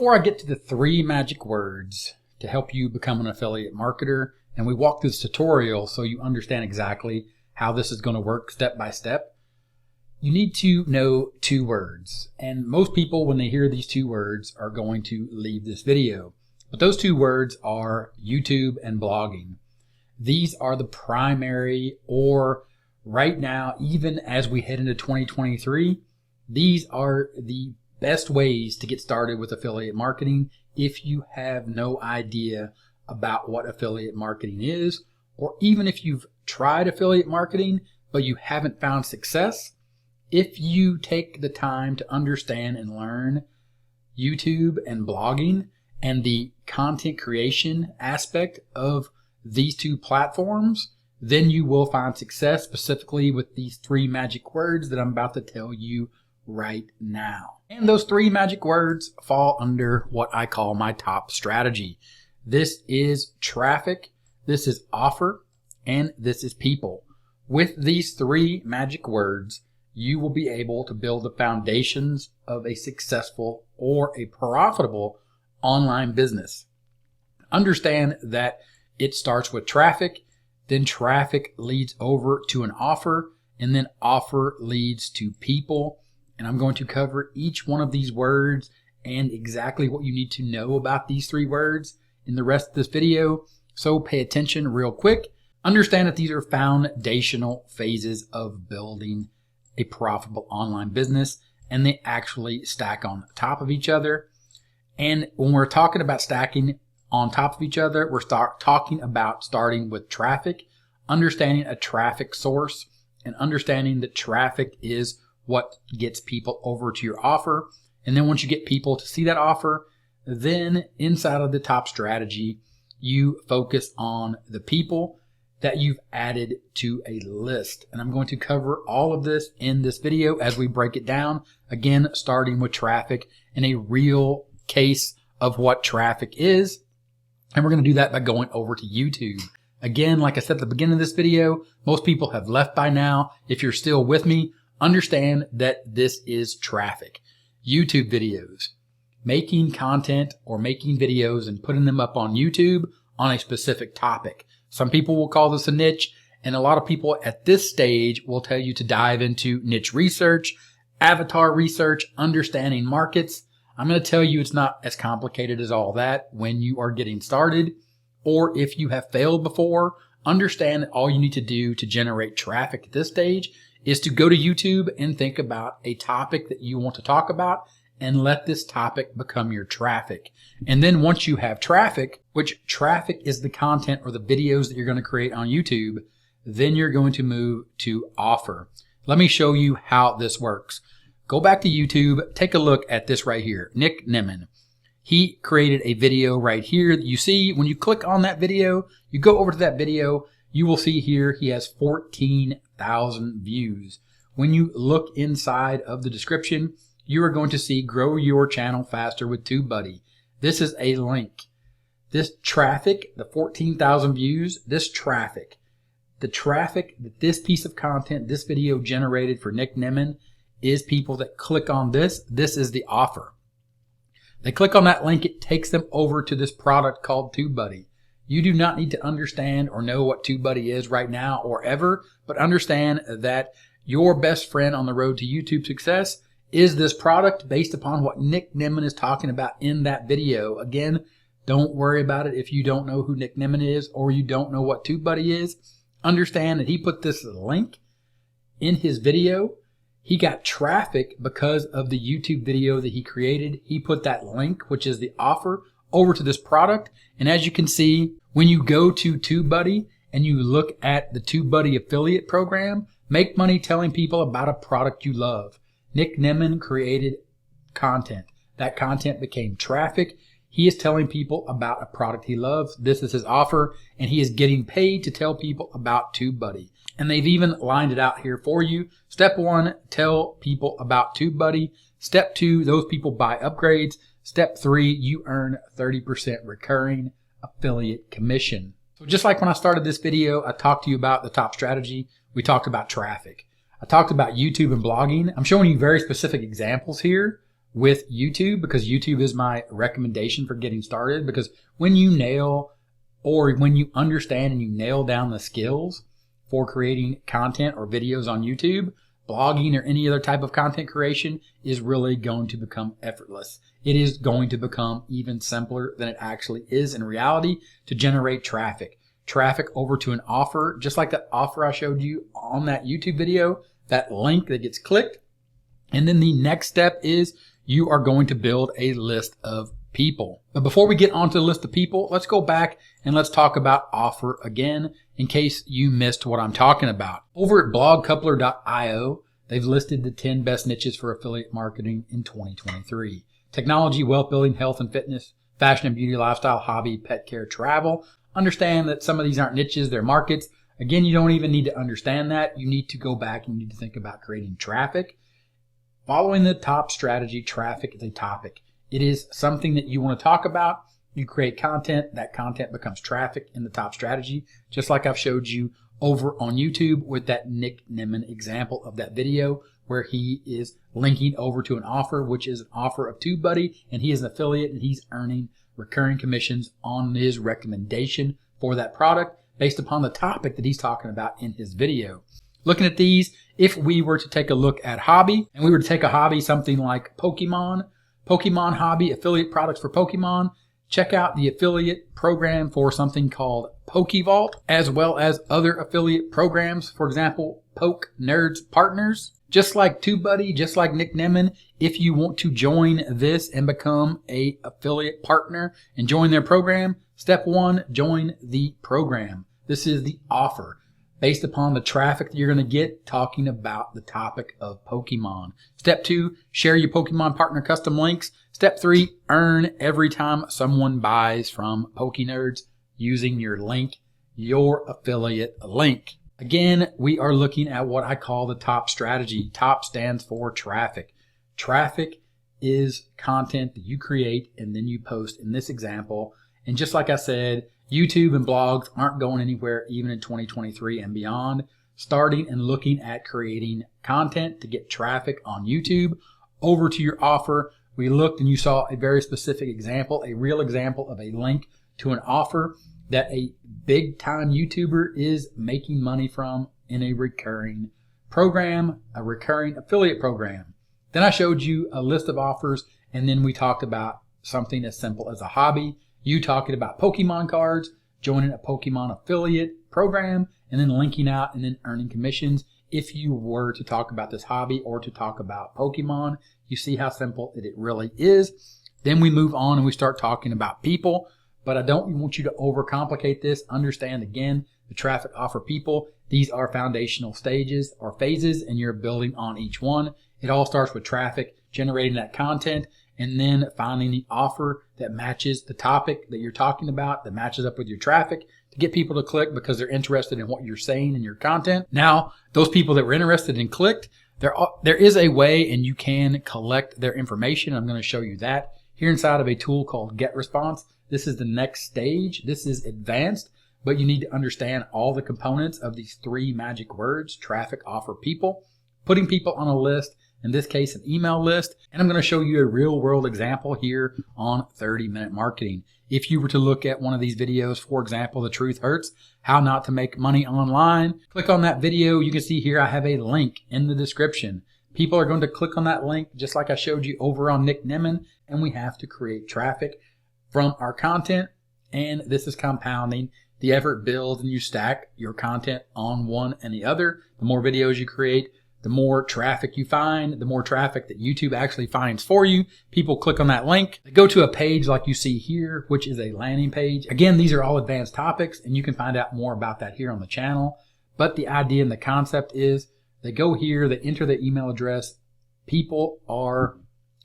Before I get to the 3 magic words to help you become an affiliate marketer, and we walk through this tutorial so you understand exactly how this is going to work step by step, you need to know 2 words. And most people, when they hear these 2 words, are going to leave this video. But those 2 words are YouTube and blogging. These are the primary, or right now, even as we head into 2023, these are the best ways to get started with affiliate marketing if you have no idea about what affiliate marketing is, or even if you've tried affiliate marketing but you haven't found success. If you take the time to understand and learn YouTube and blogging and the content creation aspect of these 2 platforms, then you will find success specifically with these 3 magic words that I'm about to tell you right now. And those 3 magic words fall under what I call my top strategy. This is traffic, this is offer, and this is people. With these 3 magic words, you will be able to build the foundations of a successful or a profitable online business. Understand that it starts with traffic, then traffic leads over to an offer, and then offer leads to people. And I'm going to cover each one of these words and exactly what you need to know about these 3 words in the rest of this video. So pay attention real quick. Understand that these are foundational phases of building a profitable online business, and they actually stack on top of each other. And when we're talking about stacking on top of each other, we're talking about starting with traffic, understanding a traffic source, and understanding that traffic is what gets people over to your offer. And then once you get people to see that offer, then inside of the top strategy, you focus on the people that you've added to a list. And I'm going to cover all of this in this video as we break it down. Again, starting with traffic and a real case of what traffic is. And we're going to do that by going over to YouTube. Again, like I said at the beginning of this video, most people have left by now. If you're still with me, understand that this is traffic. YouTube videos, making content or making videos and putting them up on YouTube on a specific topic. Some people will call this a niche, and a lot of people at this stage will tell you to dive into niche research, avatar research, understanding markets. I'm going to tell you it's not as complicated as all that when you are getting started, or if you have failed before. Understand that all you need to do to generate traffic at this stage is to go to YouTube and think about a topic that you want to talk about and let this topic become your traffic. And then once you have traffic, which traffic is the content or the videos that you're going to create on YouTube, then you're going to move to offer. Let me show you how this works. Go back to YouTube, take a look at this right here, Nick Nimmin. He created a video right here that you see. When you click on that video, you go over to that video, you will see here he has 14,000 views. When you look inside of the description, you are going to see grow your channel faster with TubeBuddy. This is a link. This traffic, the 14,000 views, the traffic that this piece of content, this video generated for Nick Nimmin is people that click on this. This is the offer. They click on that link, it takes them over to this product called TubeBuddy. You do not need to understand or know what TubeBuddy is right now or ever, but understand that your best friend on the road to YouTube success is this product based upon what Nick Nimmin is talking about in that video. Again, don't worry about it if you don't know who Nick Nimmin is or you don't know what TubeBuddy is. Understand that he put this link in his video. He got traffic because of the YouTube video that he created. He put that link, which is the offer, over to this product. And as you can see, when you go to TubeBuddy and you look at the TubeBuddy affiliate program, make money telling people about a product you love. Nick Nimmin created content. That content became traffic. He is telling people about a product he loves. This is his offer, and he is getting paid to tell people about TubeBuddy. And they've even lined it out here for you. Step 1, tell people about TubeBuddy. Step 2, those people buy upgrades. Step 3, you earn 30% recurring affiliate commission. So just like when I started this video, I talked to you about the top strategy. We talked about traffic. I talked about YouTube and blogging. I'm showing you very specific examples here, with YouTube, because YouTube is my recommendation for getting started. Because when you nail, or when you understand and you nail down the skills for creating content or videos on YouTube, blogging or any other type of content creation is really going to become effortless. It is going to become even simpler than it actually is in reality to generate traffic. Traffic over to an offer, just like that offer I showed you on that YouTube video, that link that gets clicked. And then the next step is you are going to build a list of people. But before we get onto the list of people, let's go back and let's talk about offer again in case you missed what I'm talking about. Over at blogcoupler.io, they've listed the 10 best niches for affiliate marketing in 2023. Technology, wealth building, health and fitness, fashion and beauty, lifestyle, hobby, pet care, travel. Understand that some of these aren't niches, they're markets. Again, you don't even need to understand that. You need to go back and you need to think about creating traffic. Following the top strategy, traffic is a topic. It is something that you want to talk about. You create content. That content becomes traffic in the top strategy, just like I've showed you over on YouTube with that Nick Nimmin example of that video where he is linking over to an offer, which is an offer of TubeBuddy, and he is an affiliate and he's earning recurring commissions on his recommendation for that product based upon the topic that he's talking about in his video. Looking at these, if we were to take a look at hobby, and we were to take a hobby, something like Pokemon hobby, affiliate products for Pokemon, check out the affiliate program for something called PokeVault, as well as other affiliate programs, for example, Poke Nerds Partners. Just like TubeBuddy, just like Nick Nimmin, if you want to join this and become a affiliate partner and join their program, step 1, join the program. This is the offer based upon the traffic that you're going to get talking about the topic of Pokemon. Step 2, share your Pokemon partner custom links. Step 3, earn every time someone buys from PokeNerds using your link, your affiliate link. Again, we are looking at what I call the top strategy. Top stands for traffic. Traffic is content that you create and then you post in this example. And just like I said, YouTube and blogs aren't going anywhere even in 2023 and beyond. Starting and looking at creating content to get traffic on YouTube over to your offer. We looked and you saw a very specific example, a real example of a link to an offer that a big time YouTuber is making money from in a recurring program, a recurring affiliate program. Then I showed you a list of offers, and then we talked about something as simple as a hobby. You talking about Pokemon cards, joining a Pokemon affiliate program, and then linking out and then earning commissions. If you were to talk about this hobby or to talk about Pokemon, you see how simple it really is. Then we move on and we start talking about people. But I don't want you to overcomplicate this. Understand, again, the traffic offer people. These are foundational stages or phases, and you're building on each one. It all starts with traffic, generating that content, and then finding the offer that matches the topic that you're talking about, that matches up with your traffic to get people to click because they're interested in what you're saying in your content. Now, those people that were interested and clicked, there is a way and you can collect their information. I'm going to show you that here inside of a tool called GetResponse. This is the next stage. This is advanced, but you need to understand all the components of these 3 magic words: traffic, offer, people, putting people on a list, in this case, an email list. And I'm going to show you a real world example here on 30-minute marketing. If you were to look at one of these videos, for example, The Truth Hurts, how not to make money online, click on that video. You can see here I have a link in the description. People are going to click on that link just like I showed you over on Nick Nimmin, and we have to create traffic from our content, and this is compounding. The effort builds and you stack your content on one and the other. The more videos you create, the more traffic you find, the more traffic that YouTube actually finds for you. People click on that link. They go to a page like you see here, which is a landing page. Again, these are all advanced topics, and you can find out more about that here on the channel. But the idea and the concept is they go here, they enter their email address. People are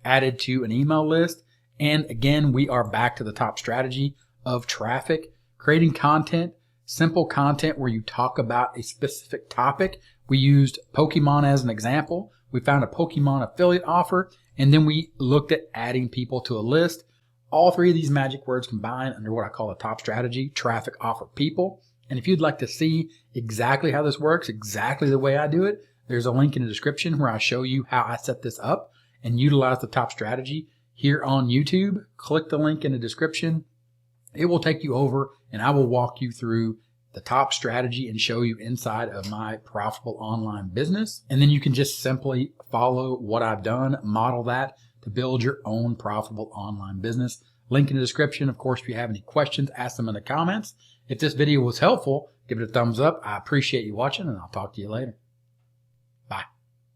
added to an email list. And again, we are back to the top strategy of traffic, creating content, simple content where you talk about a specific topic. We used Pokemon as an example. We found a Pokemon affiliate offer, and then we looked at adding people to a list. All 3 of these magic words combined under what I call a top strategy: traffic, offer, people. And if you'd like to see exactly how this works, exactly the way I do it, there's a link in the description where I show you how I set this up. and utilize the top strategy here on YouTube, click the link in the description. It will take you over and I will walk you through the top strategy and show you inside of my profitable online business. And then you can just simply follow what I've done, model that to build your own profitable online business. Link in the description. Of course, if you have any questions, ask them in the comments. If this video was helpful, give it a thumbs up. I appreciate you watching, and I'll talk to you later.